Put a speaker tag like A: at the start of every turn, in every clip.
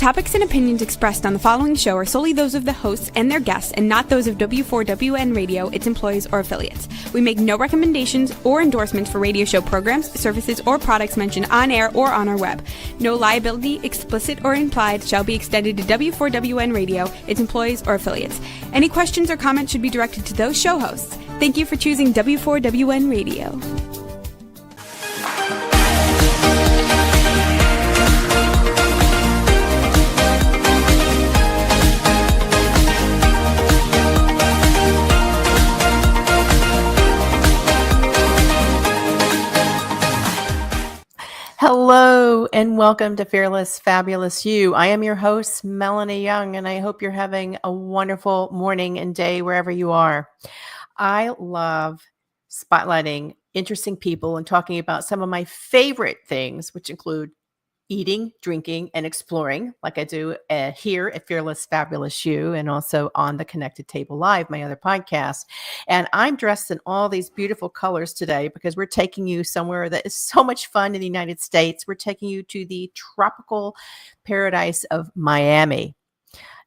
A: topics and opinions expressed on the following show are solely those of the hosts and their guests and not those of W4WN Radio, its employees, or affiliates. We make no recommendations or endorsements for radio show programs, services, or products mentioned on air or on our web. No liability, explicit or implied, shall be extended to W4WN Radio, its employees, or affiliates. Any questions or comments should be directed to those show hosts. Thank you for choosing W4WN Radio.
B: Hello and welcome to Fearless Fabulous You. I am your host, Melanie Young, and I hope you're having a wonderful morning and day wherever you are. I love spotlighting interesting people and talking about some of my favorite things, which include eating, drinking, and exploring, like I do here at Fearless Fabulous You and also on the Connected Table Live, my other podcast. And I'm dressed in all these beautiful colors today because we're taking you somewhere that is so much fun in the United States. We're taking you to the tropical paradise of Miami.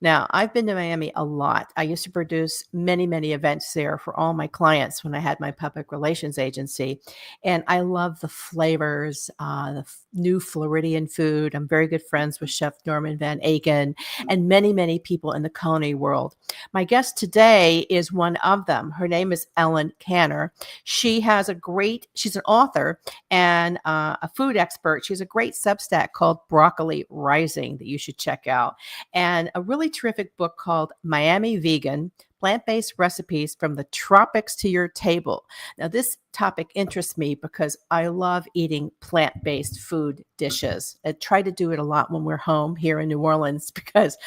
B: Now, I've been to Miami a lot. I used to produce many, many events there for all my clients when I had my public relations agency. And I love the flavors, the new Floridian food. I'm very good friends with Chef Norman Van Aken and many, many people in the culinary world. My guest today is one of them. Her name is Ellen Canner. She's an author and a food expert. She has a great Substack called Broccoli Rising that you should check out. And a really terrific book called Miami Vegan, Plant-Based Recipes from the Tropics to Your Table. Now, this topic interests me because I love eating plant-based food dishes. I try to do it a lot when we're home here in New Orleans because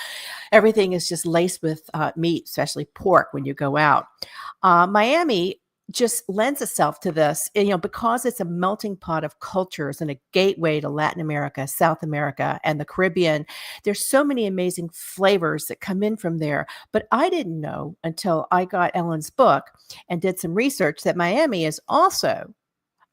B: everything is just laced with meat, especially pork when you go out. Miami just lends itself to this, because it's a melting pot of cultures and a gateway to Latin America, South America, and the Caribbean. There's so many amazing flavors that come in from there. But I didn't know until I got Ellen's book and did some research that Miami is also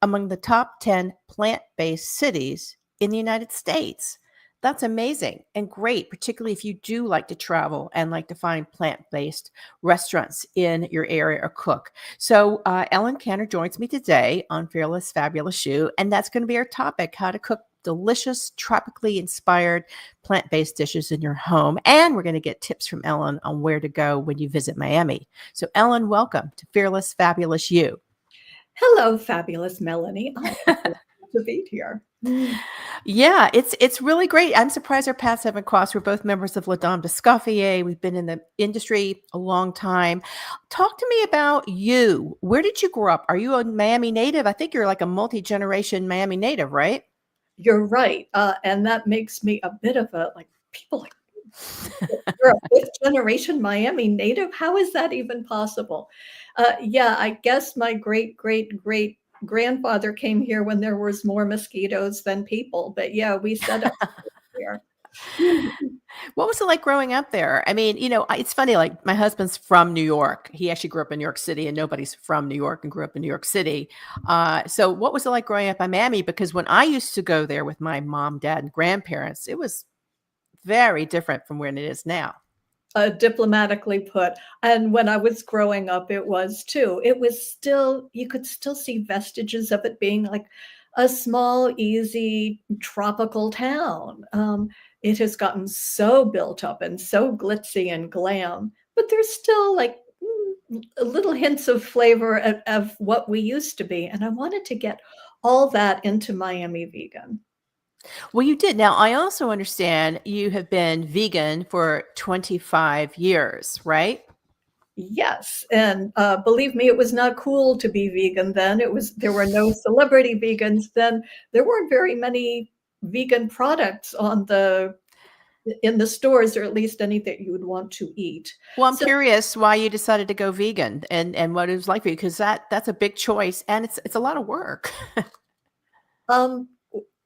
B: among the top 10 plant-based cities in the United States. That's amazing and great, particularly if you do like to travel and like to find plant-based restaurants in your area or cook. So Ellen Canner joins me today on Fearless Fabulous You, and that's going to be our topic, how to cook delicious, tropically inspired plant-based dishes in your home. And we're going to get tips from Ellen on where to go when you visit Miami. So Ellen, welcome to Fearless Fabulous You.
C: Hello, fabulous Melanie. I'm happy to be here.
B: Yeah, it's really great. I'm surprised our paths haven't crossed. We're both members of La Dame d'Escoffier. We've been in the industry a long time. Talk to me about you. Where did you grow up? Are you a Miami native? I think you're like a multi-generation Miami native, right?
C: You're right. And that makes me a bit of people like, you're a fifth generation Miami native? How is that even possible? I guess my great grandfather came here when there was more mosquitoes than people, but yeah, we set up here.
B: What was it like growing up there? I mean, it's funny, like my husband's from New York. He actually grew up in New York City, and nobody's from New York and grew up in New York City. So what was it like growing up in Miami? Because when I used to go there with my mom, dad, and grandparents, it was very different from when it is now.
C: Diplomatically put. And when I was growing up, it was too. It was still, you could still see vestiges of it being like a small, easy, tropical town. It has gotten so built up and so glitzy and glam, but there's still like little hints of flavor of what we used to be. And I wanted to get all that into Miami Vegan.
B: Well, you did. Now, I also understand you have been vegan for 25 years, right?
C: Yes. And believe me, it was not cool to be vegan then. There were no celebrity vegans then. There weren't very many vegan products in the stores, or at least any that you would want to eat.
B: Well, I'm curious why you decided to go vegan and what it was like for you, because that's a big choice and it's a lot of work.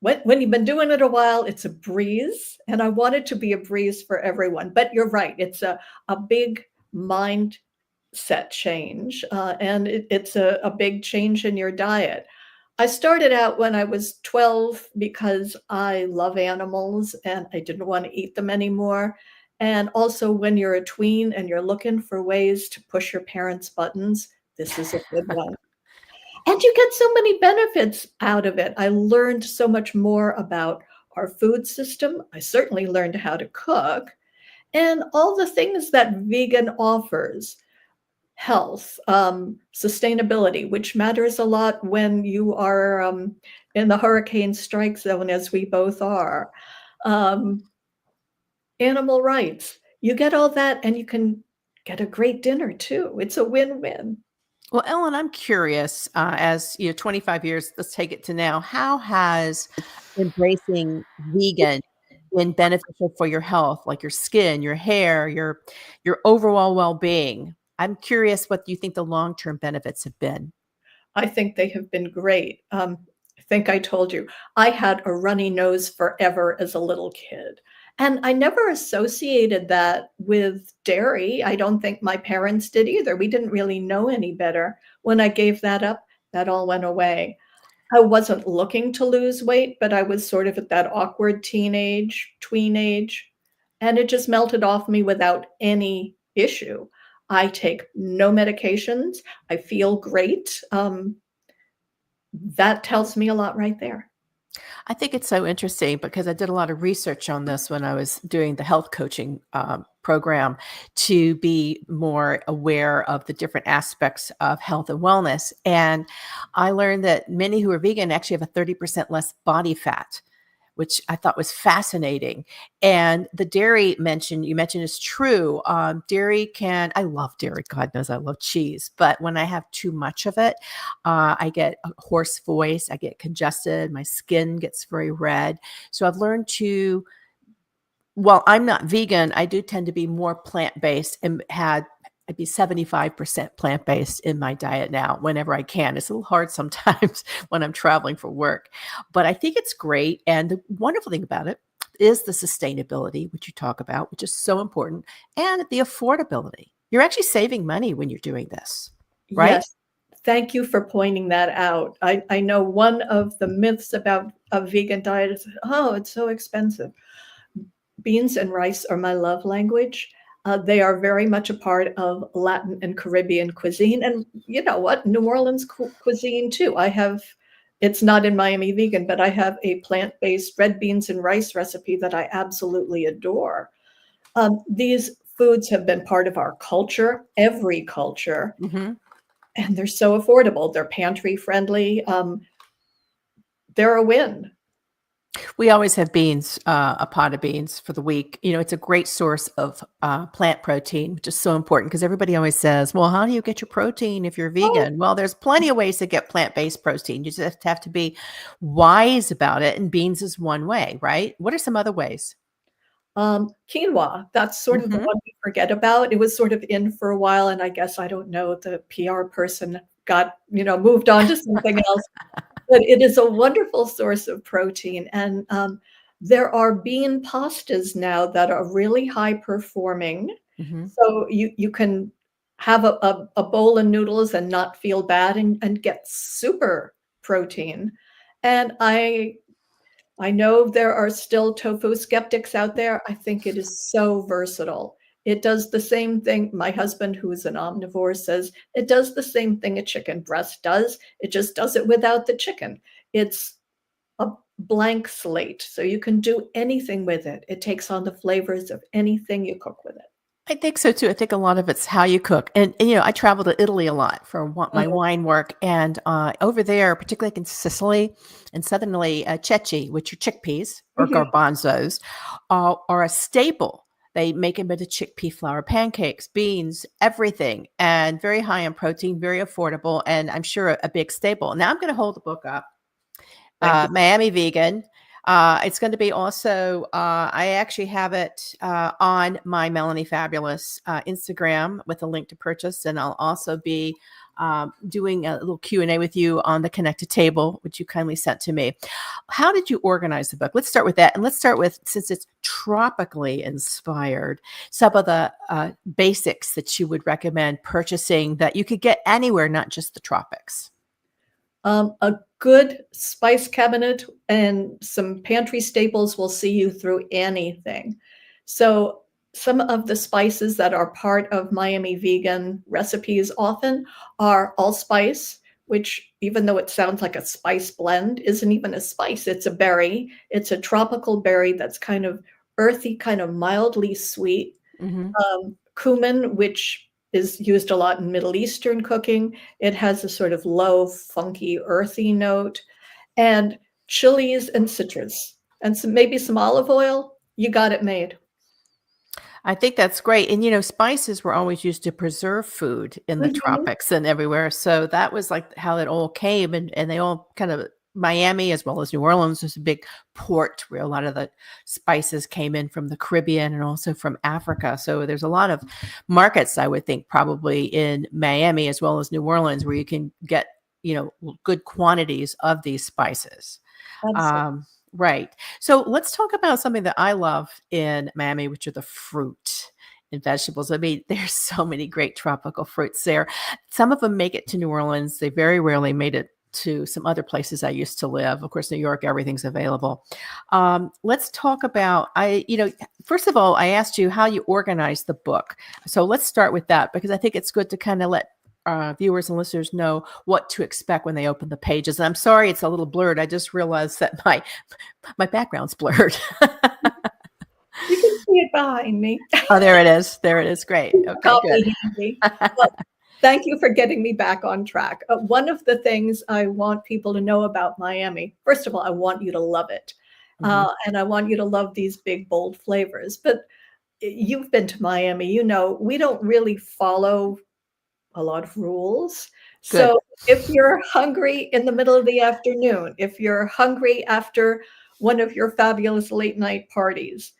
C: When you've been doing it a while, it's a breeze, and I want it to be a breeze for everyone. But you're right; it's a big mindset change, and it's a big change in your diet. I started out when I was 12 because I love animals and I didn't want to eat them anymore. And also, when you're a tween and you're looking for ways to push your parents' buttons, this is a good one. And you get so many benefits out of it. I learned so much more about our food system. I certainly learned how to cook and all the things that vegan offers. Health, sustainability, which matters a lot when you are in the hurricane strike zone, as we both are. Um, Animal rights. You get all that, and you can get a great dinner too. It's a win-win.
B: Well, Ellen, I'm curious, as 25 years, let's take it to now. How has embracing vegan been beneficial for your health, like your skin, your hair, your overall well-being? I'm curious what you think the long-term benefits have been.
C: I think they have been great. I think I told you, I had a runny nose forever as a little kid. And I never associated that with dairy. I don't think my parents did either. We didn't really know any better. When I gave that up, that all went away. I wasn't looking to lose weight, but I was sort of at that awkward teenage, tween age, and it just melted off me without any issue. I take no medications. I feel great. That tells me a lot right there.
B: I think it's so interesting because I did a lot of research on this when I was doing the health coaching program to be more aware of the different aspects of health and wellness. And I learned that many who are vegan actually have a 30% less body fat, which I thought was fascinating. And the dairy you mentioned is true. I love dairy. God knows I love cheese. But when I have too much of it, I get a hoarse voice. I get congested. My skin gets very red. So I've learned while I'm not vegan, I do tend to be more plant-based and I'd be 75% plant-based in my diet now whenever I can. It's a little hard sometimes when I'm traveling for work, but I think it's great. And the wonderful thing about it is the sustainability, which you talk about, which is so important, and the affordability. You're actually saving money when you're doing this, right?
C: Yes. Thank you for pointing that out. I know one of the myths about a vegan diet is, oh, it's so expensive. Beans and rice are my love language. They are very much a part of Latin and Caribbean cuisine. And you know what? New Orleans cuisine too. It's not in Miami Vegan, but I have a plant-based red beans and rice recipe that I absolutely adore. These foods have been part of our culture, every culture,
B: Mm-hmm.
C: and they're so affordable. They're pantry friendly. They're a win.
B: We always have beans, a pot of beans for the week. It's a great source of plant protein, which is so important because everybody always says, well, how do you get your protein if you're
C: Oh,
B: vegan? Well, there's plenty of ways to get plant-based protein. You just have to be wise about it. And beans is one way, right? What are some other ways?
C: Quinoa, that's sort of the
B: Mhm.
C: one we forget about. It was sort of in for a while, and I guess, I don't know, the PR person got, moved on to something else. But it is a wonderful source of protein, and there are bean pastas now that are really high performing.
B: Mhm.
C: So you can have a bowl of noodles and not feel bad and get super protein. And I know there are still tofu skeptics out there. I think it is so versatile. It does the same thing. My husband, who is an omnivore, says it does the same thing a chicken breast does. It just does it without the chicken. It's a blank slate, so you can do anything with it. It takes on the flavors of anything you cook with it.
B: I think so too. I think a lot of it's how you cook. And I travel to Italy a lot for my
C: Oh,
B: wine work. And over there, particularly in Sicily and southern Italy, ceci, which are chickpeas or
C: mhm.
B: garbanzos, are a staple. They make them into chickpea flour pancakes, beans, everything, and very high in protein, very affordable, and I'm sure a big staple. Now I'm going to hold the book up.
C: Thank you.
B: Miami Vegan. It's going to be also, I actually have it on my Melanie Fabulous Instagram with a link to purchase. And I'll also be doing a little Q&A with you on the connected table, which you kindly sent to me. How did you organize the book? Let's start with that. And let's start with, since it's tropically inspired, some of the basics that you would recommend purchasing that you could get anywhere, not just the tropics.
C: A good spice cabinet and some pantry staples will see you through anything. So some of the spices that are part of Miami vegan recipes often are allspice, which even though it sounds like a spice blend, isn't even a spice. It's a berry. It's a tropical berry that's kind of earthy, kind of mildly sweet.
B: Hmm.
C: Cumin, which is used a lot in Middle Eastern cooking. It has a sort of low, funky, earthy note, and chilies and citrus, and maybe some olive oil. You got it made.
B: I think that's great. And, spices were always used to preserve food in the
C: Mhm.
B: tropics and everywhere. So that was like how it all came. And they all kind of, Miami as well as New Orleans was a big port where a lot of the spices came in from the Caribbean and also from Africa. So there's a lot of markets, I would think, probably in Miami as well as New Orleans where you can get, good quantities of these spices.
C: Absolutely.
B: Right. So let's talk about something that I love in Miami, which are the fruit and vegetables. I mean, there's so many great tropical fruits there. Some of them make it to New Orleans. They very rarely made it to some other places I used to live. Of course, New York, everything's available. Let's talk about, first of all, I asked you how you organize the book. So let's start with that because I think it's good to kind of let viewers and listeners know what to expect when they open the pages. And I'm sorry it's a little blurred. I just realized that my background's blurred.
C: You can see it behind me.
B: Oh, there it is. There it is. Great. Okay, good.
C: Copy handy. Well, thank you for getting me back on track. One of the things I want people to know about Miami, first of all, I want you to love it.
B: Mhm.
C: And I want you to love these big, bold flavors. But you've been to Miami, we don't really follow a lot of rules.
B: Good.
C: So if you're hungry in the middle of the afternoon, if you're hungry after one of your fabulous late night parties,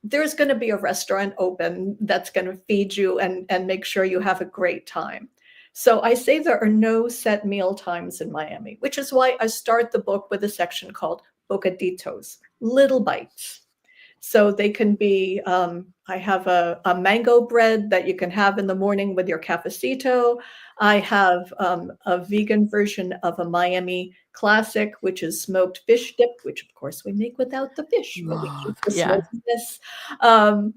C: there's going to be a restaurant open that's going to feed you and make sure you have a great time. So I say there are no set meal times in Miami, which is why I start the book with a section called Bocaditos, little bites. So they can be, I have a mango bread that you can have in the morning with your cafecito. I have a vegan version of a Miami classic, which is smoked fish dip, which of course we make without the fish, but we keep
B: Love.
C: the
B: Yeah.
C: smokiness. Um,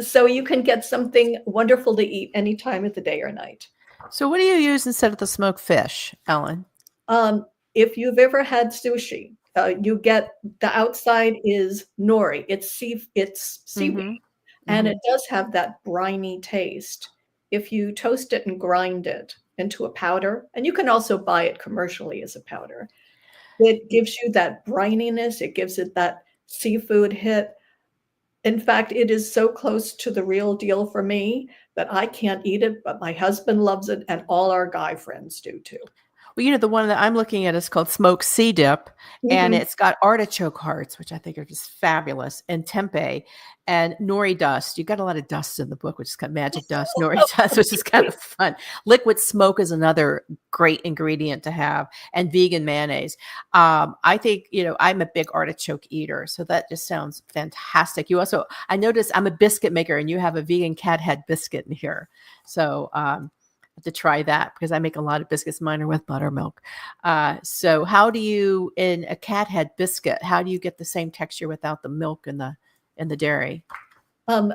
C: so you can get something wonderful to eat any time of the day or night.
B: So what do you use instead of the smoked fish, Ellen?
C: If you've ever had sushi, you get the outside is nori. It's seaweed.
B: Mm-hmm.
C: And
B: Mm-hmm.
C: it does have that briny taste. If you toast it and grind it into a powder, and you can also buy it commercially as a powder, it gives you that brininess. It gives it that seafood hit. In fact, it is so close to the real deal for me that I can't eat it, but my husband loves it, and all our guy friends do too.
B: Well, the one that I'm looking at is called smoked sea dip, and
C: Mhm.
B: it's got artichoke hearts, which I think are just fabulous, and tempeh and nori dust. You got a lot of dust in the book, which is kind of magic dust, nori dust, which is kind of fun. Liquid smoke is another great ingredient to have, and vegan mayonnaise. I think, I'm a big artichoke eater, so that just sounds fantastic. I noticed I'm a biscuit maker, and you have a vegan cat head biscuit in here. So, to try that because I make a lot of biscuits. Mine are with buttermilk. So how do you, in a cat head biscuit, how do you get the same texture without the milk and the dairy?
C: I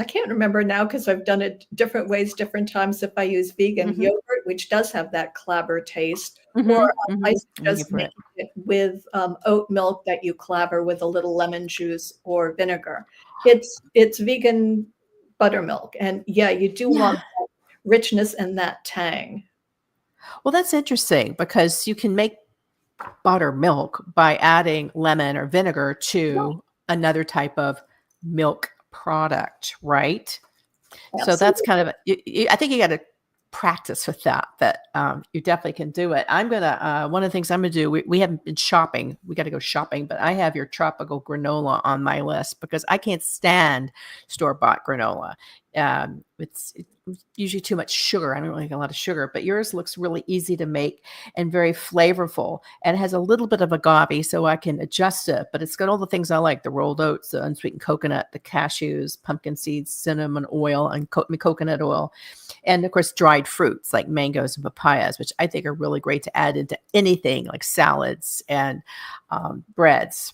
C: can't remember now because I've done it different ways, different times if I use vegan
B: Mm-hmm.
C: yogurt, which does have that clabber taste, or
B: Mm-hmm.
C: I
B: Mm-hmm.
C: suggest making it with oat milk that you clabber with a little lemon juice or vinegar. It's vegan buttermilk, and yeah, you do want
B: Yeah.
C: that richness and that tang.
B: Well, that's interesting because you can make buttermilk by adding lemon or vinegar to another type of milk product, right? So that's
C: Absolutely.
B: kind of, I think you got to practice with that you definitely can do it. One of the things I'm going to do, we haven't been shopping. We got to go shopping, but I have your tropical granola on my list because I can't stand store-bought granola. It's usually too much sugar. I don't like a lot of sugar, but yours looks really easy to make and very flavorful, and it has a little bit of agave, so I can adjust it. But it's got all the things I like: the rolled oats, the unsweetened coconut, the cashews, pumpkin seeds, cinnamon oil, and coconut oil, and of course dried fruits like mangoes and papayas, which I think are really great to add into anything like salads and breads.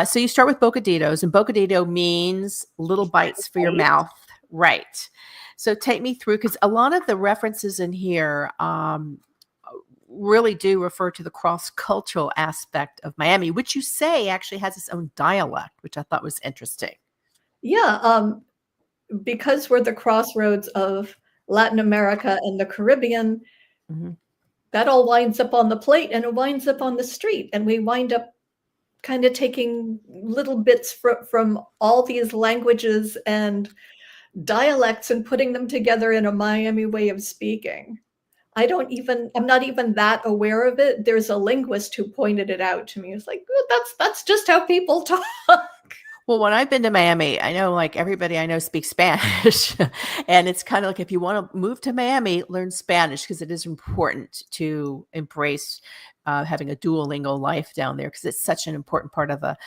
B: So you start with bocaditos, and bocadito means little bites for your mouth. Right. So take me through, because a lot of the references in here really do refer to the cross-cultural aspect of Miami, which you say actually has its own dialect, which I thought was interesting.
C: Yeah, because we're the crossroads of Latin America and the Caribbean, that all winds up on the plate and it winds up on the street. And we wind up kind of taking little bits from all these languages and dialects and putting them together in a Miami way of speaking. I'm not even that aware of it. There's a linguist who pointed it out to me. It's like, oh, that's just how people talk.
B: Well, when I've been to Miami, I know like everybody I know speaks Spanish. And it's kind of like, if you want to move to Miami, learn Spanish, because it is important to embrace having a duolingo life down there, because it's such an important part of the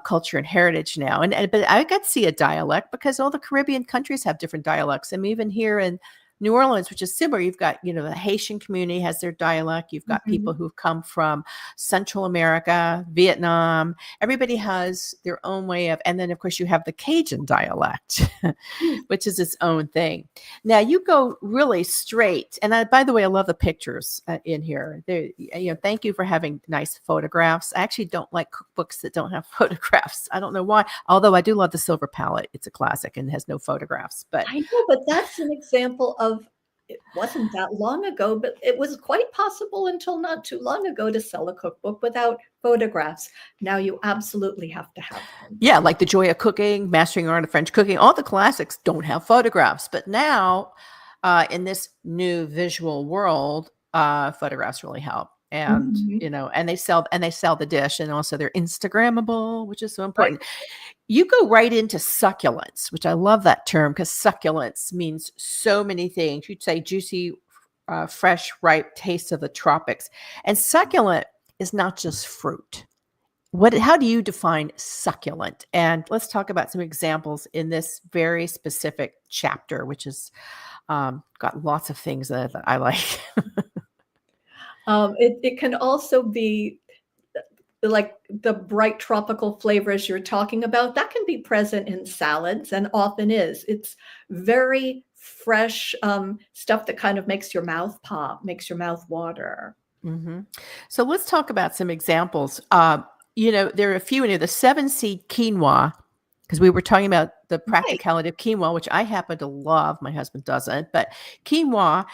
B: culture and heritage now. But I got to see a dialect, because all the Caribbean countries have different dialects. I mean, even here in New Orleans, which is similar, you've got, the Haitian community has their dialect. You've got people who've come from Central America, Vietnam. Everybody has their own way of, and then of course you have the Cajun dialect, which is its own thing. Now you go really straight. And by the way, I love the pictures in here. Thank you for having nice photographs. I actually don't like cookbooks that don't have photographs. I don't know why, although I do love the silver palette. It's a classic and has no photographs. But
C: I know, but that's an example of, it wasn't that long ago, but it was quite possible until not too long ago to sell a cookbook without photographs. Now you absolutely have to have them.
B: Yeah, like The Joy of Cooking, Mastering the Art of French Cooking, all the classics don't have photographs. But now, in this new visual world, photographs really help. And and they sell the dish, and also they're Instagrammable, which is so important. Right. You go right into succulents, which I love that term, because succulents means so many things. You'd say juicy, fresh, ripe taste of the tropics. And succulent is not just fruit. How do you define succulent? And let's talk about some examples in this very specific chapter, which has got lots of things that I like.
C: It can also be like the bright tropical flavors you're talking about. That can be present in salads, and often is. It's very fresh stuff that kind of makes your mouth pop, makes your mouth water.
B: So let's talk about some examples. There are a few in here. The 7-seed quinoa, because we were talking about the practicality of quinoa, which I happen to love. My husband doesn't. But quinoa,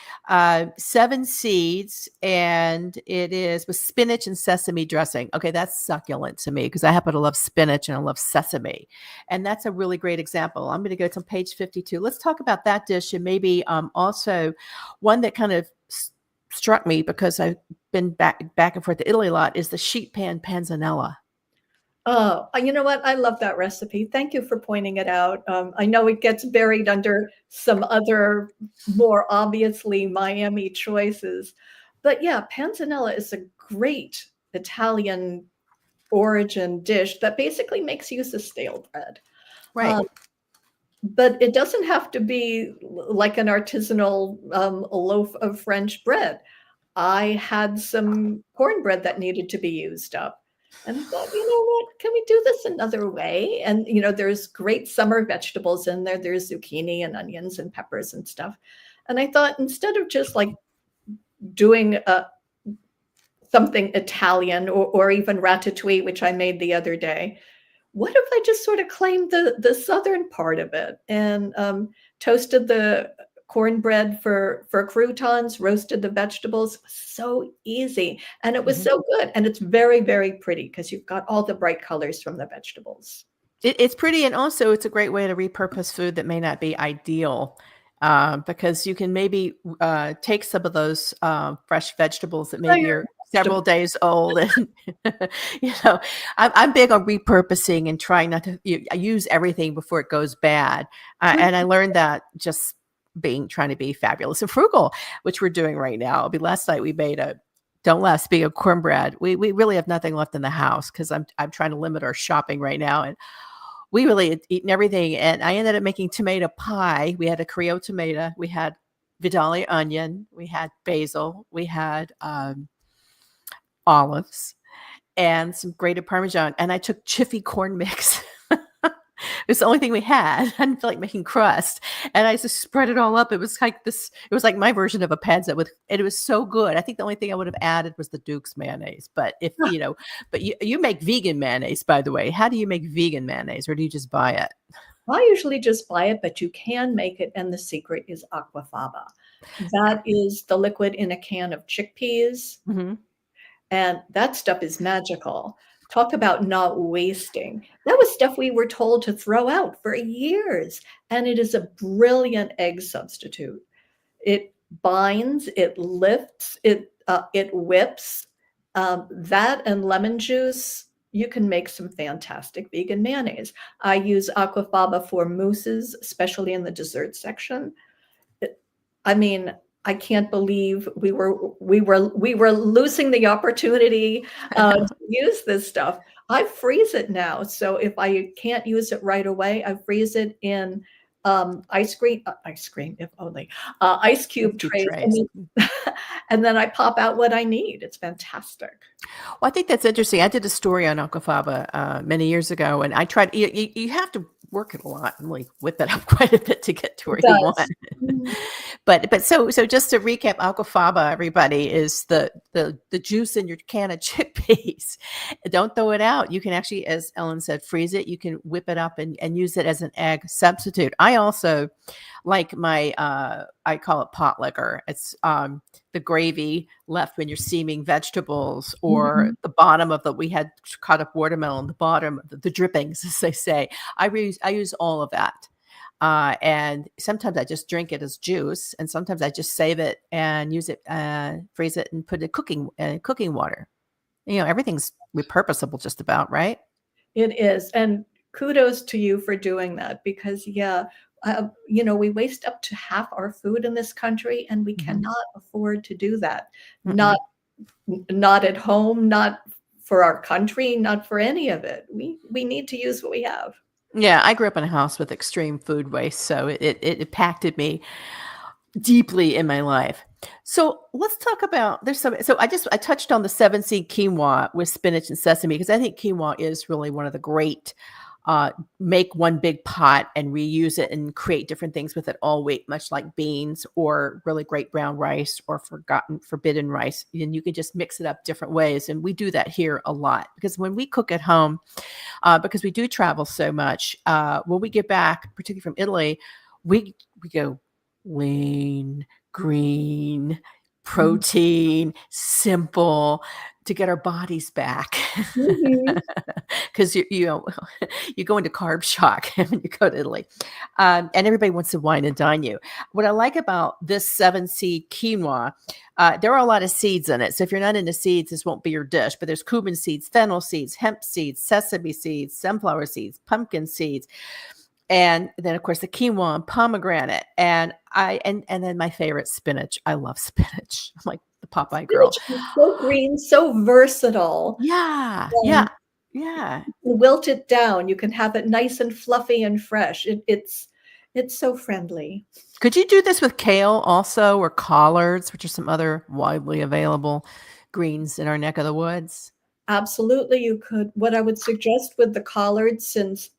B: 7 seeds, and it is with spinach and sesame dressing. Okay, that's succulent to me, because I happen to love spinach and I love sesame. And that's a really great example. I'm going to go to page 52. Let's talk about that dish, and maybe also one that kind of struck me, because I've been back and forth to Italy a lot, is the sheet pan panzanella.
C: Oh, you know what? I love that recipe. Thank you for pointing it out. I know it gets buried under some other more obviously Miami choices, but yeah, panzanella is a great Italian origin dish that basically makes use of stale bread.
B: Right.
C: But it doesn't have to be like an artisanal loaf of French bread. I had some cornbread that needed to be used up. And I thought, you know what, can we do this another way? And, there's great summer vegetables in there. There's zucchini and onions and peppers and stuff. And I thought, instead of just like doing something Italian or even ratatouille, which I made the other day, what if I just sort of claimed the southern part of it and toasted the cornbread for croutons, roasted the vegetables. So easy. And it was so good. And it's very, very pretty, because you've got all the bright colors from the vegetables.
B: It's pretty. And also it's a great way to repurpose food that may not be ideal, because you can maybe take some of those fresh vegetables that maybe you're several days old. And, I'm big on repurposing and trying not to use everything before it goes bad. And I learned that just trying to be fabulous and frugal, which we're doing right now. Last night we made don't laugh, speaking of cornbread, we really have nothing left in the house because I'm trying to limit our shopping right now. And we really had eaten everything. And I ended up making tomato pie. We had a Creole tomato. We had Vidalia onion. We had basil. We had olives and some grated Parmesan. And I took Jiffy corn mix. It was the only thing we had. I didn't feel like making crust. And I just spread it all up. It was like this. It was like my version of a pizza and it was so good. I think the only thing I would have added was the Duke's mayonnaise. But but you make vegan mayonnaise, by the way. How do you make vegan mayonnaise, or do you just buy it?
C: I usually just buy it, but you can make it. And the secret is aquafaba. That is the liquid in a can of chickpeas.
B: Mm-hmm.
C: And that stuff is magical. Talk about not wasting. That was stuff we were told to throw out for years. And it is a brilliant egg substitute. It binds, it lifts, it whips. That and lemon juice, you can make some fantastic vegan mayonnaise. I use aquafaba for mousses, especially in the dessert section. I can't believe we were losing the opportunity to use this stuff. I freeze it now, so if I can't use it right away, I freeze it in ice cube trays. And then I pop out what I need. It's fantastic.
B: Well, I think that's interesting. I did a story on aquafaba many years ago, and I tried. You have to work it a lot and like whip it up quite a bit to get to where you want it. But so just to recap, aquafaba, everybody, is the juice in your can of chickpeas. Don't throw it out. You can actually, as Ellen said, freeze it. You can whip it up and use it as an egg substitute. I also like my I call it pot liquor. It's the gravy left when you're steaming vegetables, or the bottom of we had cut up watermelon, the bottom, the drippings, as they say. I use all of that. And sometimes I just drink it as juice, and sometimes I just save it and use it, freeze it, and put it in cooking water. Everything's repurposable just about, right?
C: It is. And kudos to you for doing that, because we waste up to half our food in this country, and we cannot afford to do that. Not at home, not for our country, not for any of it. We need to use what we have.
B: Yeah, I grew up in a house with extreme food waste, so it impacted me deeply in my life. So let's talk about I touched on the 7-seed quinoa with spinach and sesame, because I think quinoa is really one of the great make one big pot and reuse it and create different things with it all week, much like beans or really great brown rice or forbidden rice. And you can just mix it up different ways. And we do that here a lot, because when we cook at home, because we do travel so much, when we get back, particularly from Italy, we go lean, green, protein, simple, to get our bodies back. Because you go into carb shock when you go to Italy, and everybody wants to wine and dine you. What I like about this 7-seed quinoa, there are a lot of seeds in it. So if you're not into seeds, this won't be your dish. But there's Cuban seeds, fennel seeds, hemp seeds, sesame seeds, sunflower seeds, pumpkin seeds. And then, of course, the quinoa and pomegranate, and then my favorite, spinach. I love spinach. I'm like the Popeye girl.
C: So green, so versatile.
B: Yeah.
C: Wilt it down. You can have it nice and fluffy and fresh. It's so friendly.
B: Could you do this with kale also, or collards, which are some other widely available greens in our neck of the woods?
C: Absolutely, you could. What I would suggest with the collards, since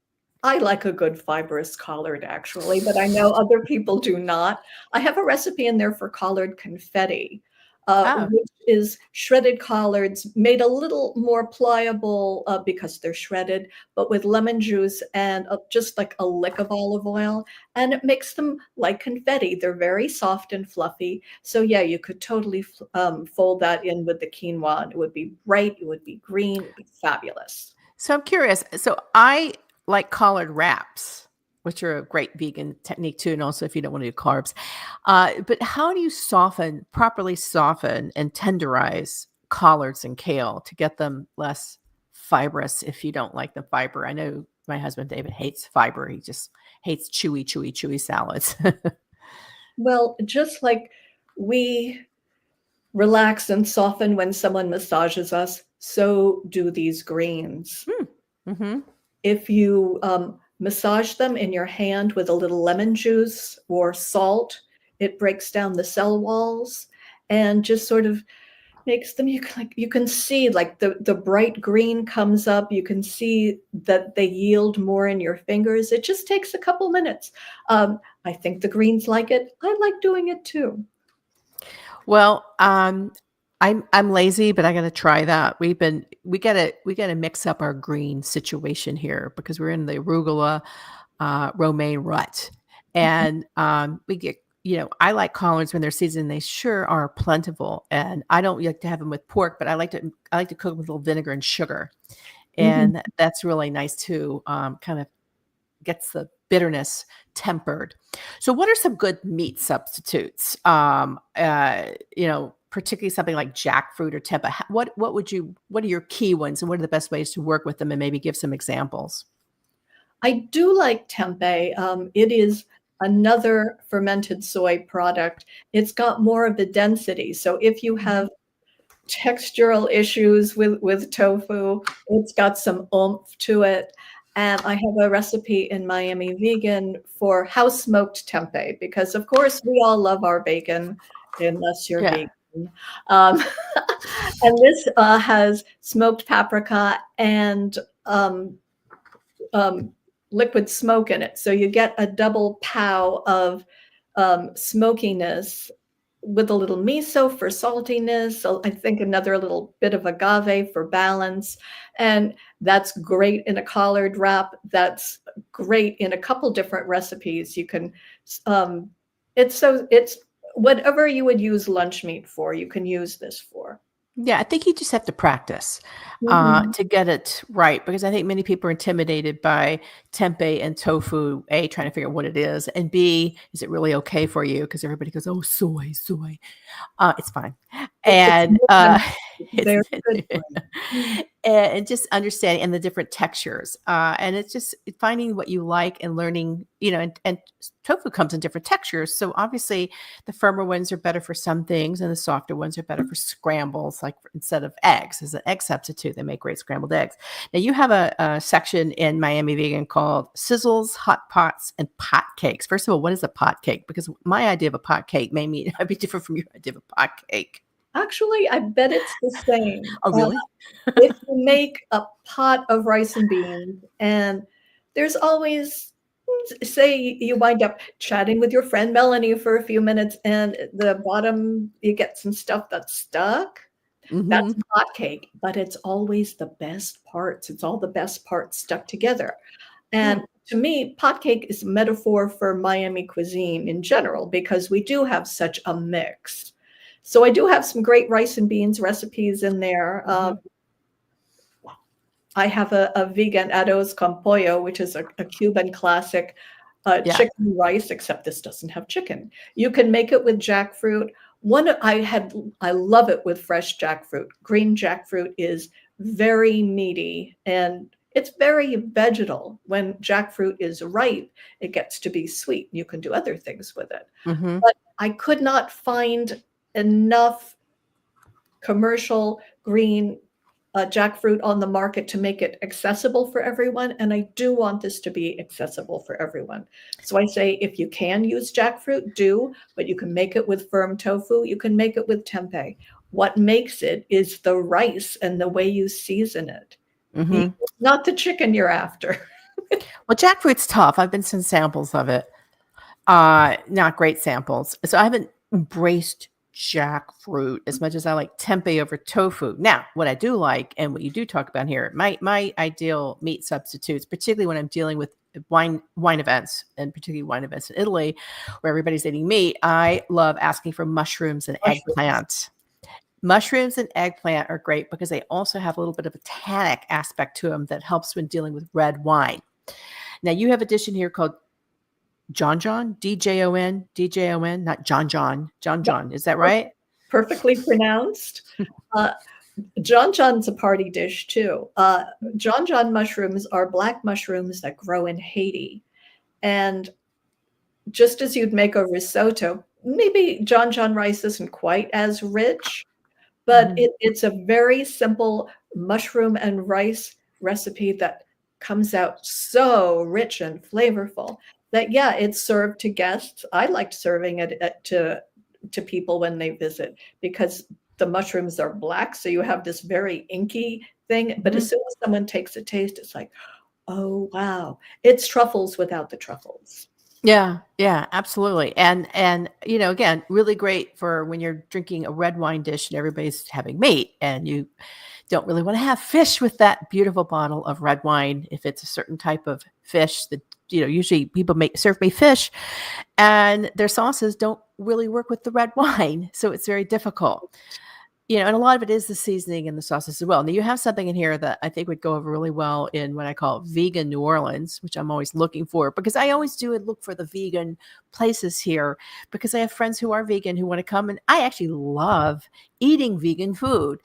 C: I like a good fibrous collard, actually, but I know other people do not. I have a recipe in there for collard confetti, which is shredded collards made a little more pliable because they're shredded, but with lemon juice and just like a lick of olive oil, and it makes them like confetti. They're very soft and fluffy. So yeah, you could totally fold that in with the quinoa, and it would be bright, it would be green, it would be fabulous.
B: So I'm curious. So I like collard wraps, which are a great vegan technique too. And also if you don't want to do carbs, but how do you properly soften and tenderize collards and kale to get them less fibrous if you don't like the fiber. I know my husband David hates fiber. He just hates chewy salads.
C: Well, just like we relax and soften when someone massages us, so do these greens.
B: Mm-hmm.
C: If you massage them in your hand with a little lemon juice or salt, it breaks down the cell walls and just sort of makes them, you can see like the bright green comes up. You can see that they yield more in your fingers. It just takes a couple minutes. I think the greens like it. I like doing it too.
B: Well, I'm lazy, but I got to try that. We gotta mix up our green situation here because we're in the arugula romaine rut, and we get. I like collards when they're seasoned. They sure are plentiful, and I don't like to have them with pork, but I like to cook them with a little vinegar and sugar, and that's really nice too. Kind of gets the bitterness tempered. So what are some good meat substitutes? Particularly something like jackfruit or tempeh. What are your key ones, and what are the best ways to work with them, and maybe give some examples?
C: I do like tempeh. It is another fermented soy product. It's got more of the density. So if you have textural issues with tofu, it's got some oomph to it. And I have a recipe in Miami Vegan for house smoked tempeh, because of course we all love our bacon, unless you're vegan. And this has smoked paprika and liquid smoke in it. So you get a double pow of smokiness with a little miso for saltiness. So I think another little bit of agave for balance. And that's great in a collard wrap. That's great in a couple different recipes. You can, it's whatever you would use lunch meat for, you can use this for.
B: Yeah, I think you just have to practice to get it right, because I think many people are intimidated by tempeh and tofu, A, trying to figure out what it is, and B, is it really okay for you? Because everybody goes, oh, soy. It's fine. And
C: Very good.
B: and just understanding and the different textures. And it's just finding what you like and learning, and tofu comes in different textures. So obviously the firmer ones are better for some things and the softer ones are better for scrambles, like instead of eggs. As an egg substitute, they make great scrambled eggs. Now you have a section in Miami Vegan called sizzles, hot pots, and pot cakes. First of all, what is a pot cake? Because my idea of a pot cake might be different from your idea of a pot cake.
C: Actually, I bet it's the same.
B: Oh, really?
C: If you make a pot of rice and beans, and there's always, say you wind up chatting with your friend Melanie for a few minutes, and the bottom, you get some stuff that's stuck. That's a pot cake, but it's always the best parts. It's all the best parts stuck together. And to me, pot cake is a metaphor for Miami cuisine in general, because we do have such a mix. So I do have some great rice and beans recipes in there. I have a vegan arroz con pollo, which is a Cuban classic chicken rice, except this doesn't have chicken. You can make it with jackfruit. I love it with fresh jackfruit. Green jackfruit is very meaty and it's very vegetal. When jackfruit is ripe, it gets to be sweet. You can do other things with it. But I could not find enough commercial green jackfruit on the market to make it accessible for everyone. And I do want this to be accessible for everyone. So I say, if you can use jackfruit, do, but you can make it with firm tofu. You can make it with tempeh. What makes it is the rice and the way you season it. Not the chicken you're after.
B: Well, jackfruit's tough. I've been seeing samples of it. Not great samples. So I haven't embraced jackfruit as much as I like tempeh over tofu. Now, what I do like, and what you do talk about here, my ideal meat substitutes, particularly when I'm dealing with wine events, and particularly wine events in Italy, where everybody's eating meat, I love asking for mushrooms and eggplant. Mushrooms and eggplant are great because they also have a little bit of a tannic aspect to them that helps when dealing with red wine. Now, you have a dish in here called John, D-Jon, not John. Is that right?
C: Perfectly pronounced. John John's a party dish too. John John mushrooms are black mushrooms that grow in Haiti. And just as you'd make a risotto, maybe John John rice isn't quite as rich, but
B: Mhm.
C: it's a very simple mushroom and rice recipe that comes out so rich and flavorful that, yeah, it's served to guests. I liked serving it to people when they visit because the mushrooms are black, so you have this very inky thing. But as
B: Mhm.
C: soon as someone takes a taste, it's like, oh wow, it's truffles without the truffles.
B: Yeah, yeah, absolutely. And again, really great for when you're drinking a red wine dish and everybody's having meat and you don't really want to have fish with that beautiful bottle of red wine if it's a certain type of fish that usually people serve me fish and their sauces don't really work with the red wine, so it's very difficult. And a lot of it is the seasoning and the sauces as well. Now, you have something in here that I think would go over really well in what I call vegan New Orleans, which I'm always looking for because I always do look for the vegan places here because I have friends who are vegan who want to come, and I actually love eating vegan food.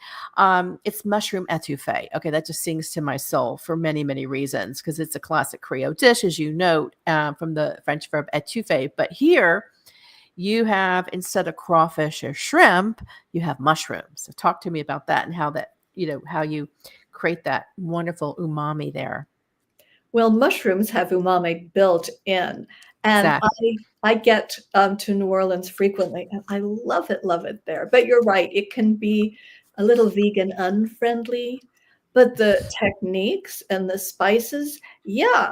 B: It's mushroom etouffee. Okay, that just sings to my soul for many, many reasons because it's a classic Creole dish, as you note, from the French verb étouffer. But here, you have, instead of crawfish or shrimp, you have mushrooms. So talk to me about that and how you create that wonderful umami there.
C: Well, mushrooms have umami built in, and
B: Exactly.
C: I get to New Orleans frequently, and I love it there. But you're right, it can be a little vegan unfriendly, but the techniques and the spices, yeah,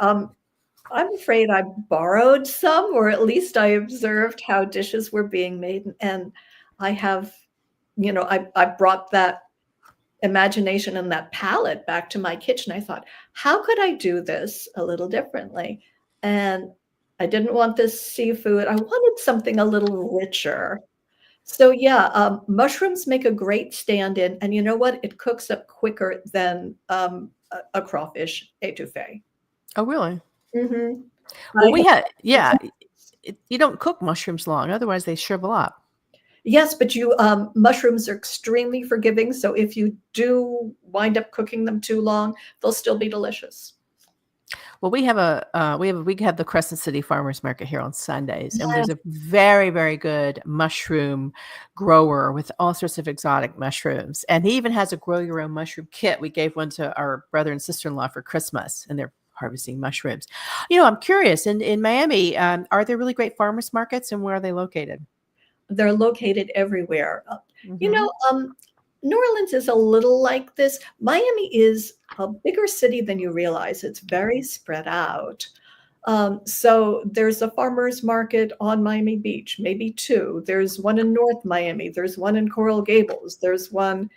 C: I'm afraid I borrowed some, or at least I observed how dishes were being made, and I have, I brought that imagination and that palette back to my kitchen. I thought, how could I do this a little differently? And I didn't want this seafood. I wanted something a little richer. So yeah, mushrooms make a great stand-in, and you know what? It cooks up quicker than a crawfish etouffee.
B: Oh, really?
C: Hmm.
B: Well, yeah, you don't cook mushrooms long, otherwise they shrivel up.
C: Yes, but mushrooms are extremely forgiving. So if you do wind up cooking them too long, they'll still be delicious.
B: Well, we have the Crescent City Farmers Market here on Sundays, and there's
C: Yes.
B: a very, very good mushroom grower with all sorts of exotic mushrooms, and he even has a grow your own mushroom kit. We gave one to our brother and sister-in-law for Christmas, and they're harvesting mushrooms. I'm curious. In Miami, are there really great farmers markets, and where are they located?
C: They're located everywhere. You
B: Hmm.
C: know, New Orleans is a little like this. Miami is a bigger city than you realize. It's very spread out. So there's a farmer's market on Miami Beach, maybe two. There's one in North Miami. There's one in Coral Gables. There's one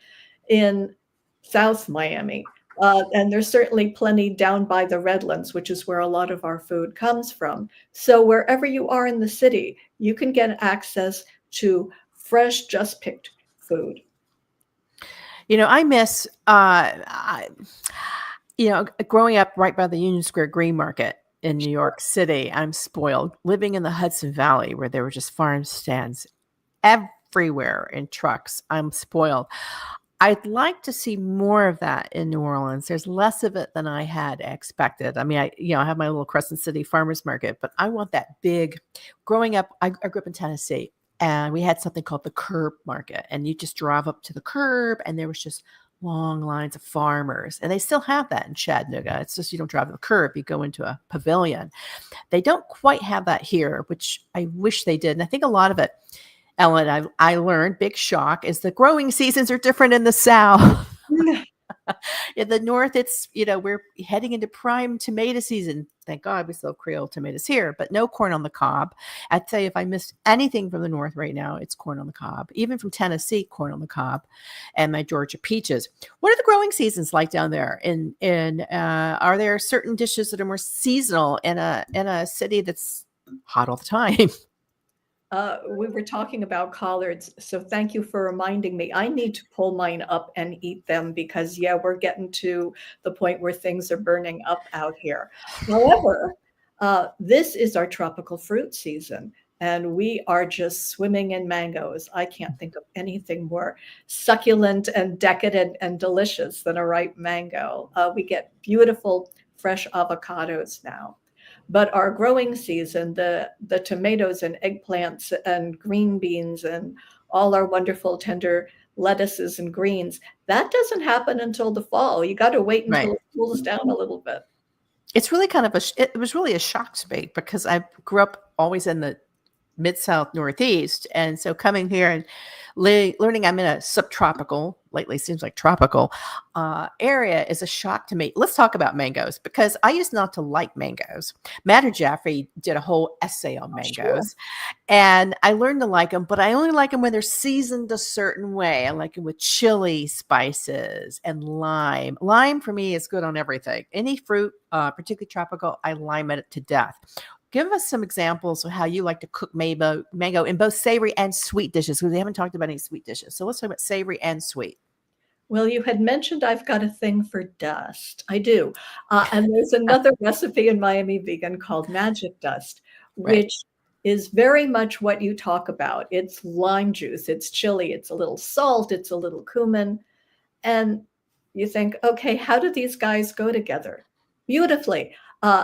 C: in South Miami. And there's certainly plenty down by the Redlands, which is where a lot of our food comes from. So wherever you are in the city, you can get access to fresh, just picked food.
B: I miss, growing up right by the Union Square Green Market in New York City. I'm spoiled living in the Hudson Valley where there were just farm stands everywhere in trucks. I'm spoiled. I'd like to see more of that in New Orleans. There's less of it than I had expected. I mean, I have my little Crescent City Farmers Market, but I want that big. Growing up, I grew up in Tennessee, and we had something called the curb market, and you just drive up to the curb, and there was just long lines of farmers, and they still have that in Chattanooga. It's just you don't drive to the curb; you go into a pavilion. They don't quite have that here, which I wish they did, and I think a lot of it, Ellen, I learned, big shock, is the growing seasons are different in the South. In the North, we're heading into prime tomato season. Thank God we still have Creole tomatoes here, but no corn on the cob. I'd say if I missed anything from the North right now, it's corn on the cob. Even from Tennessee, corn on the cob, and my Georgia peaches. What are the growing seasons like down there? Are there certain dishes that are more seasonal in a city that's hot all the time?
C: We were talking about collards, so thank you for reminding me. I need to pull mine up and eat them because, yeah, we're getting to the point where things are burning up out here. However, this is our tropical fruit season, and we are just swimming in mangoes. I can't think of anything more succulent and decadent and delicious than a ripe mango. We get beautiful fresh avocados now. But our growing season, the tomatoes and eggplants and green beans and all our wonderful tender lettuces and greens, that doesn't happen until the fall. You got to wait until
B: Right.
C: it cools down a little bit.
B: It's really kind of it was really a shock to me because I grew up always in the Mid-South Northeast. And so coming here and learning I'm in a subtropical, lately seems like tropical area is a shock to me. Let's talk about mangoes because I used not to like mangoes. Matt Jaffe did a whole essay on mangoes.
C: Sure.
B: And I learned to like them, but I only like them when they're seasoned a certain way. I like them with chili spices and lime. Lime for me is good on everything. Any fruit, particularly tropical, I lime it to death. Give us some examples of how you like to cook mango in both savory and sweet dishes, because we haven't talked about any sweet dishes. So let's talk about savory and sweet.
C: Well, you had mentioned I've got a thing for dust. I do. And there's another recipe in Miami Vegan called Magic Dust, which is very much what you talk about. It's lime juice, it's chili, it's a little salt, it's a little cumin. And you think, okay, how do these guys go together? Beautifully.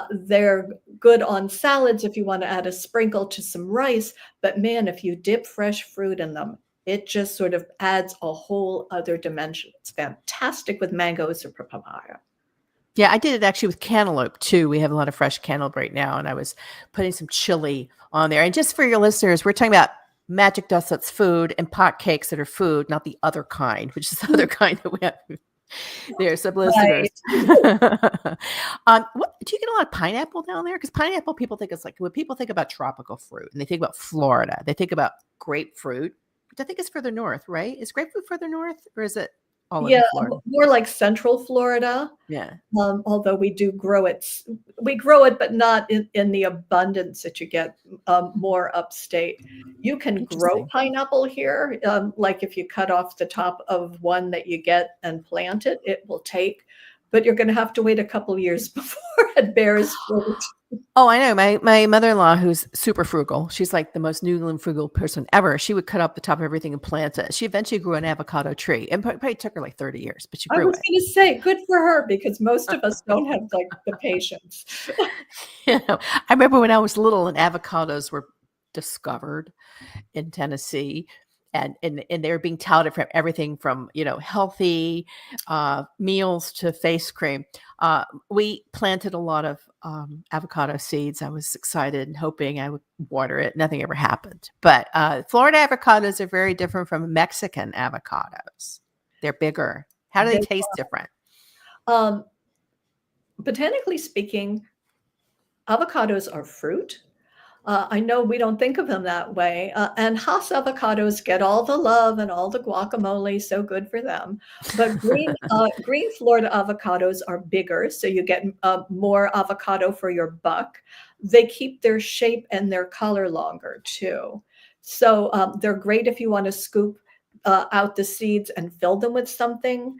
C: They're good on salads if you want to add a sprinkle to some rice. But man, if you dip fresh fruit in them, it just sort of adds a whole other dimension. It's fantastic with mangoes or papaya.
B: Yeah, I did it actually with cantaloupe too. We have a lot of fresh cantaloupe right now, and I was putting some chili on there. And just for your listeners, we're talking about magic dust that's food and pot cakes that are food, not the other kind, which is the other kind that we have. There's some listeners. What, do you get a lot of pineapple down there? Because pineapple, people think it's like when people think about tropical fruit and they think about Florida, they think about grapefruit, which I think is further north, right? Is grapefruit further north, or is it all over Florida?
C: More like Central Florida.
B: Yeah.
C: Although we do grow it, but not in the abundance that you get more upstate. You can grow pineapple here. Like if you cut off the top of one that you get and plant it, it will take, but you're going to have to wait a couple years before it bears fruit.
B: Oh, I know. My mother-in-law, who's super frugal, she's like the most New England frugal person ever. She would cut up the top of everything and plant it. She eventually grew an avocado tree. And probably took her like 30 years, but she grew it.
C: I was going to say, good for her, because most of us don't have like the patience.
B: You know, I remember when I was little and avocados were discovered in Tennessee. And they were being touted from everything from, healthy meals to face cream. We planted a lot of avocado seeds. I was excited and hoping I would water it. Nothing ever happened. But Florida avocados are very different from Mexican avocados. They're bigger. How do they taste different?
C: Botanically speaking, avocados are fruit. I know we don't think of them that way. And Hass avocados get all the love and all the guacamole, so good for them. But green Florida avocados are bigger, so you get more avocado for your buck. They keep their shape and their color longer too. So they're great if you want to scoop out the seeds and fill them with something.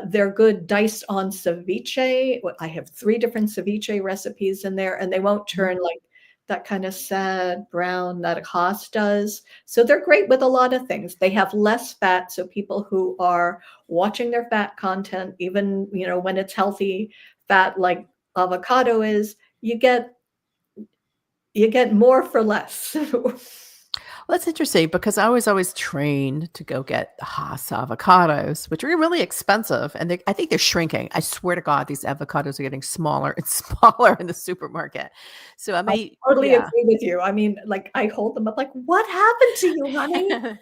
C: They're good diced on ceviche. I have 3 different ceviche recipes in there, and they won't turn like that kind of sad brown that Hass does. So they're great with a lot of things. They have less fat. So people who are watching their fat content, even, when it's healthy fat like avocado is, you get more for less.
B: Well, that's interesting because I was always trained to go get the Hass avocados, which are really expensive. And I think they're shrinking. I swear to God, these avocados are getting smaller and smaller in the supermarket. So
C: I totally agree with you. I mean, like I hold them up like, what happened to you, honey?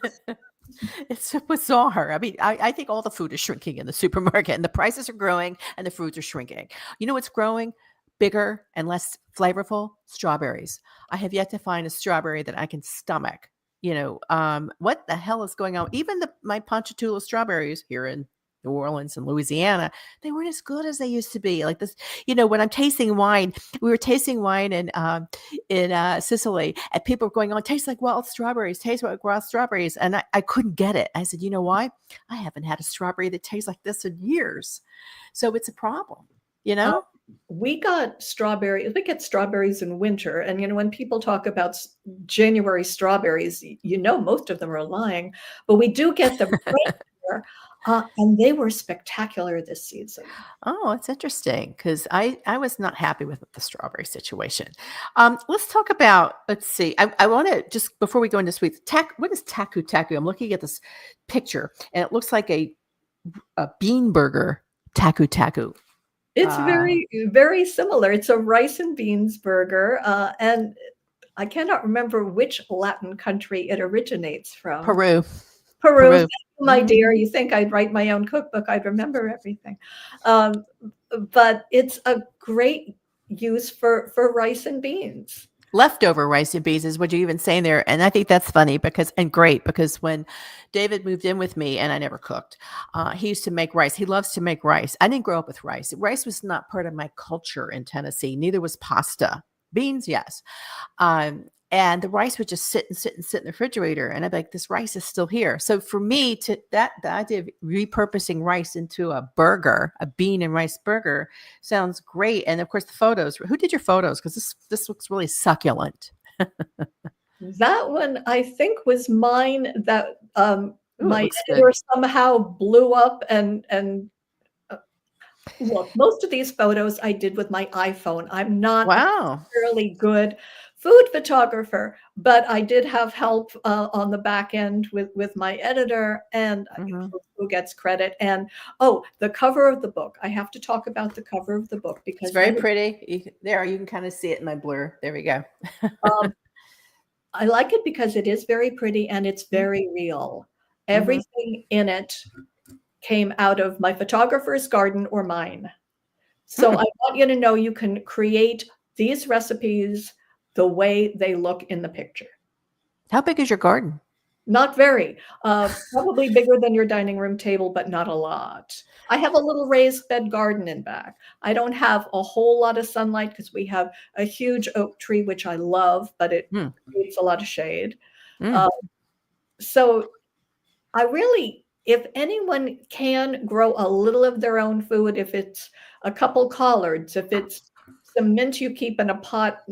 B: It's so bizarre. I mean, I think all the food is shrinking in the supermarket and the prices are growing and the fruits are shrinking. You know what's growing? Bigger and less flavorful? Strawberries. I have yet to find a strawberry that I can stomach. What the hell is going on? Even my Ponchatoula strawberries here in New Orleans and Louisiana, they weren't as good as they used to be. Like this, when I'm tasting wine, we were tasting wine in Sicily, and people were going, "Oh, it tastes like wild strawberries, tastes like wild strawberries," and I couldn't get it. I said, "You know why? I haven't had a strawberry that tastes like this in years." So it's a problem,
C: we got strawberries. We get strawberries in winter, and when people talk about January strawberries, most of them are lying, but we do get them right here, and they were spectacular this season.
B: Oh, it's interesting because I was not happy with the strawberry situation. Let's talk about, let's see. I want to, just before we go into sweets, what is taku taku? I'm looking at this picture and it looks like a bean burger taku taku.
C: It's very, very similar. It's a rice and beans burger, and I cannot remember which Latin country it originates from.
B: Peru.
C: Peru. My dear, you think I'd write my own cookbook, I'd remember everything. But it's a great use for rice and beans.
B: Leftover rice and beans is what you're even saying there. And I think that's funny and great because when David moved in with me and I never cooked, he used to make rice. He loves to make rice. I didn't grow up with rice. Rice was not part of my culture in Tennessee. Neither was pasta. Beans, yes. And the rice would just sit in the refrigerator. And I'd be like, this rice is still here. So for me, the idea of repurposing rice into a burger, a bean and rice burger, sounds great. And of course, the photos. Who did your photos? Because this looks really succulent.
C: That one, I think, was mine. That my editor somehow blew up and look. Most of these photos I did with my iPhone. I'm not a really good food photographer, but I did have help on the back end with my editor, and who gets credit. And the cover of the book. I have to talk about the cover of the book because
B: it's very pretty. You can kind of see it in my blur. There we go.
C: I like it because it is very pretty and it's very real. Everything in it came out of my photographer's garden or mine. So I want you to know you can create these recipes the way they look in the picture.
B: How big is your garden?
C: Not very. Probably bigger than your dining room table, but not a lot. I have a little raised bed garden in back. I don't have a whole lot of sunlight because we have a huge oak tree, which I love, but it creates a lot of shade. So I really, if anyone can grow a little of their own food, if it's a couple collards, if it's some mint you keep in a pot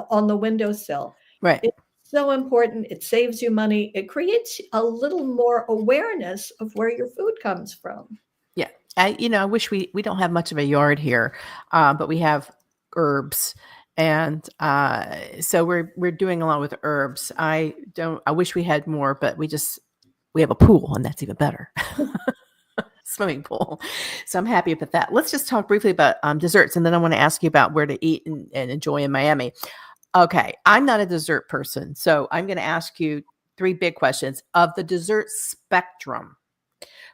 C: on the windowsill.
B: Right.
C: It's so important. It saves you money. It creates a little more awareness of where your food comes from.
B: Yeah. I wish we don't have much of a yard here, but we have herbs. And so we're doing a lot with herbs. I wish we had more, but we have a pool and that's even better. Swimming pool. So I'm happy about that. Let's just talk briefly about desserts. And then I want to ask you about where to eat and enjoy in Miami. Okay. I'm not a dessert person. So I'm going to ask you 3 big questions of the dessert spectrum.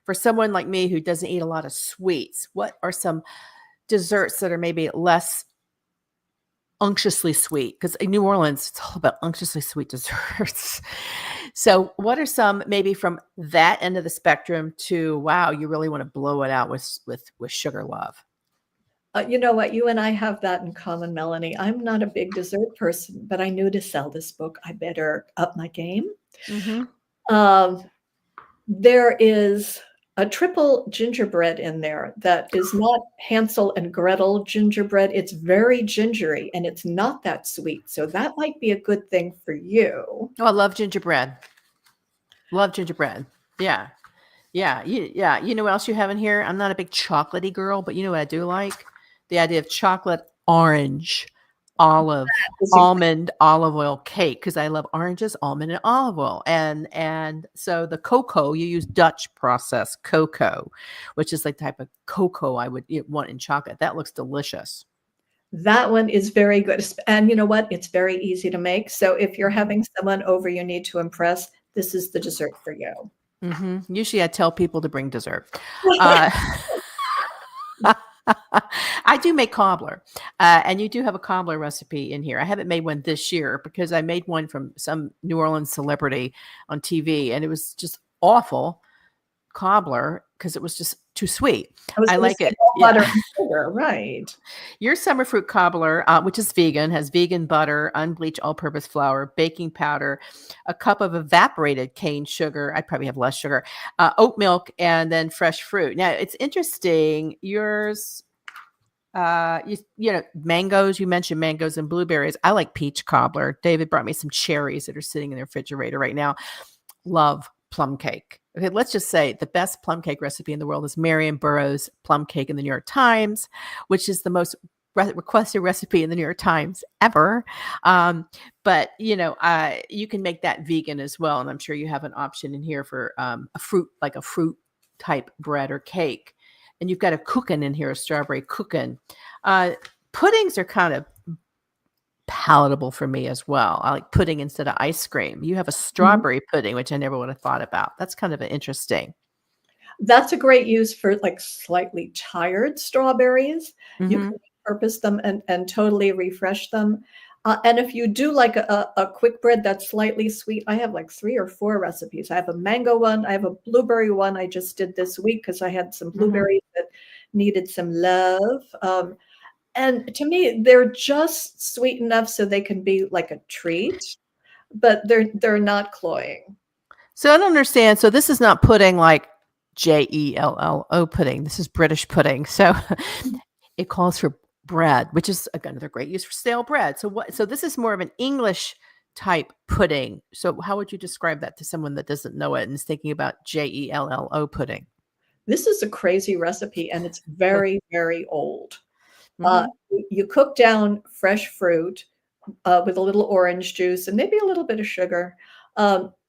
B: For someone like me who doesn't eat a lot of sweets, what are some desserts that are maybe less unctuously sweet? Because in New Orleans, it's all about unctuously sweet desserts. So what are some maybe from that end of the spectrum to, wow, you really want to blow it out with sugar love?
C: You know what? You and I have that in common, Melanie. I'm not a big dessert person, but I knew to sell this book, I better up my game. There is a triple gingerbread in there that is not Hansel and Gretel gingerbread. It's very gingery and it's not that sweet. So that might be a good thing for you.
B: Oh, I love gingerbread. Love gingerbread. Yeah. You know what else you have in here? I'm not a big chocolatey girl, but you know what I do like? The idea of chocolate, orange, almond, olive oil cake, because I love oranges, almond, and olive oil. And so the cocoa, you use Dutch process cocoa, which is like the type of cocoa I would want in chocolate. That looks delicious.
C: That one is very good. And you know what? It's very easy to make. So if you're having someone over you need to impress, this is the dessert for you.
B: Usually I tell people to bring dessert. I do make cobbler, and you do have a cobbler recipe in here. I haven't made one this year because I made one from some New Orleans celebrity on TV, and it was just awful cobbler because it was just too sweet. I like it.
C: Butter and sugar, right.
B: Your summer fruit cobbler, which is vegan, has vegan butter, unbleached all-purpose flour, baking powder, a cup of evaporated cane sugar. I'd probably have less sugar, oat milk, and then fresh fruit. Now, it's interesting. Yours Mangoes. You mentioned mangoes and blueberries. I like peach cobbler. David brought me some cherries that are sitting in the refrigerator right now. Love plum cake. Okay, let's just say the best plum cake recipe in the world is Marion Burroughs' plum cake in the New York Times, which is the most requested recipe in the New York Times ever. But you can make that vegan as well, and I'm sure you have an option in here for a fruit type bread or cake. And you've got a cookin in here, a strawberry cookin. Puddings are kind of palatable for me as well. I like pudding instead of ice cream. You have a strawberry pudding, which I never would have thought about. That's kind of interesting.
C: That's a great use for like slightly tired strawberries. You can repurpose them and totally refresh them. And if you do like a quick bread that's slightly sweet, I have like 3 or 4 recipes. I have a mango one. I have a blueberry one I just did this week because I had some blueberries that needed some love. And to me, they're just sweet enough so they can be like a treat, but they're not cloying.
B: So I don't understand. So this is not pudding like JELLO pudding. This is British pudding. So it calls for bread, which is another great use for stale bread. So this is more of an English type pudding. So how would you describe that to someone that doesn't know it and is thinking about JELLO pudding?
C: This is a crazy recipe, and it's very, very old. You cook down fresh fruit with a little orange juice and maybe a little bit of sugar.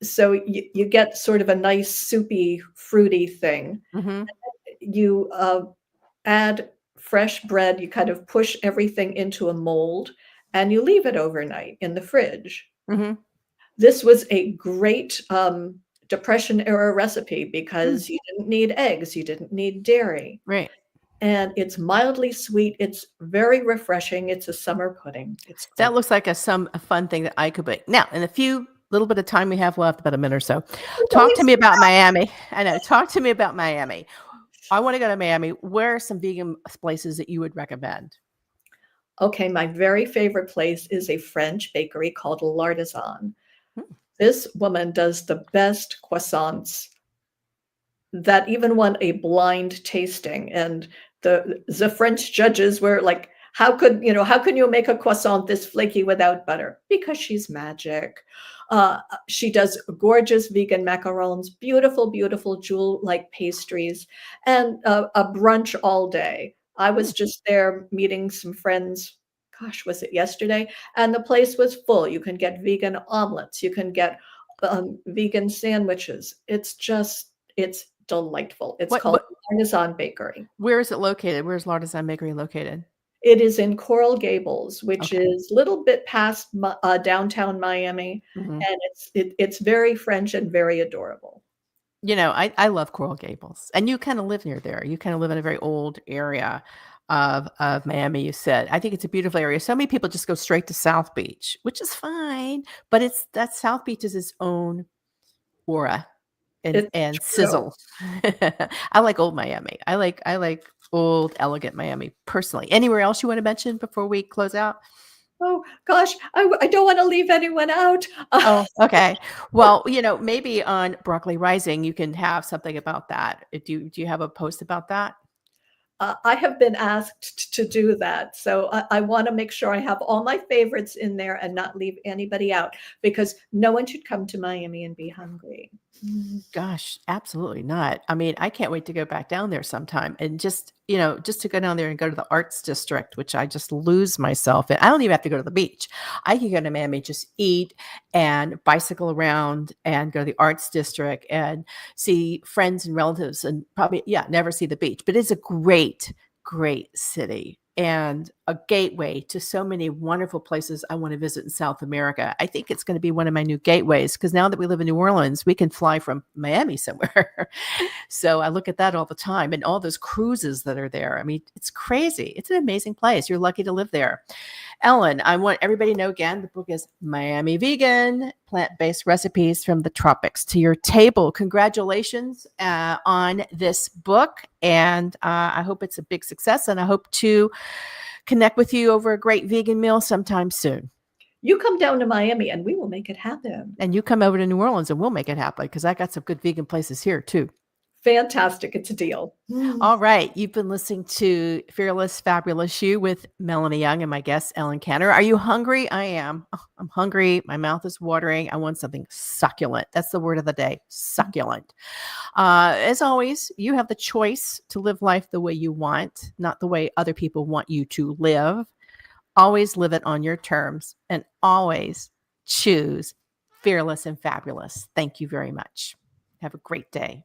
C: So you get sort of a nice soupy, fruity thing. You add fresh bread. You kind of push everything into a mold, and you leave it overnight in the fridge. This was a great Depression era recipe because you didn't need eggs, you didn't need dairy.
B: Right.
C: And it's mildly sweet. It's very refreshing. It's a summer pudding.
B: That looks like a fun thing that I could bake. Now, in a few little bit of time we have left, about a minute or so, talk to me about Miami. I know. Talk to me about Miami. I want to go to Miami. Where are some vegan places that you would recommend?
C: Okay, my very favorite place is a French bakery called L'Artisan. This woman does the best croissants that even won a blind tasting, and the French judges were like, how could you make a croissant this flaky without butter? Because she's magic. She does gorgeous vegan macarons, beautiful, beautiful jewel-like pastries, and a brunch all day. I was just there meeting some friends. Gosh, was it yesterday? And the place was full. You can get vegan omelets. You can get vegan sandwiches. It's delightful. It's called L'Artisan Bakery.
B: Where is it located? Where's L'Artisan Bakery located?
C: It is in Coral Gables, which is a little bit past downtown Miami, and it's very French and very adorable.
B: I love Coral Gables, and you kind of live near there. You kind of live in a very old area of Miami. You said, I think it's a beautiful area. So many people just go straight to South Beach, which is fine, but that South Beach is its own aura and sizzle. I like old Miami. I like old, elegant Miami personally. Anywhere else you want to mention before we close out?
C: Oh gosh, I don't want to leave anyone out.
B: Oh, okay. Well, maybe on Broccoli Rising, you can have something about that. Do you have a post about that?
C: I have been asked to do that. So I want to make sure I have all my favorites in there and not leave anybody out, because no one should come to Miami and be hungry.
B: Gosh, absolutely not. I mean, I can't wait to go back down there sometime and just to go down there and go to the arts district, which I just lose myself in. I don't even have to go to the beach. I can go to Miami, just eat and bicycle around and go to the arts district and see friends and relatives and probably, never see the beach. But it's a great, great city and a gateway to so many wonderful places I want to visit in South America. I think it's going to be one of my new gateways, because now that we live in New Orleans, we can fly from Miami somewhere. So I look at that all the time, and all those cruises that are there. I mean, it's crazy. It's an amazing place. You're lucky to live there. Ellen, I want everybody to know again, the book is Miami Vegan, Plant-Based Recipes from the Tropics to Your Table. Congratulations on this book. And I hope it's a big success. And I hope to connect with you over a great vegan meal sometime soon.
C: You come down to Miami and we will make it happen.
B: And you come over to New Orleans and we'll make it happen, because I got some good vegan places here too.
C: fantastic. It's a deal.
B: All right. You've been listening to Fearless, Fabulous You with Melanie Young and my guest, Ellen Cantor. Are you hungry? I am. Oh, I'm hungry. My mouth is watering. I want something succulent. That's the word of the day, succulent. As always, you have the choice to live life the way you want, not the way other people want you to live. Always live it on your terms and always choose fearless and fabulous. Thank you very much. Have a great day.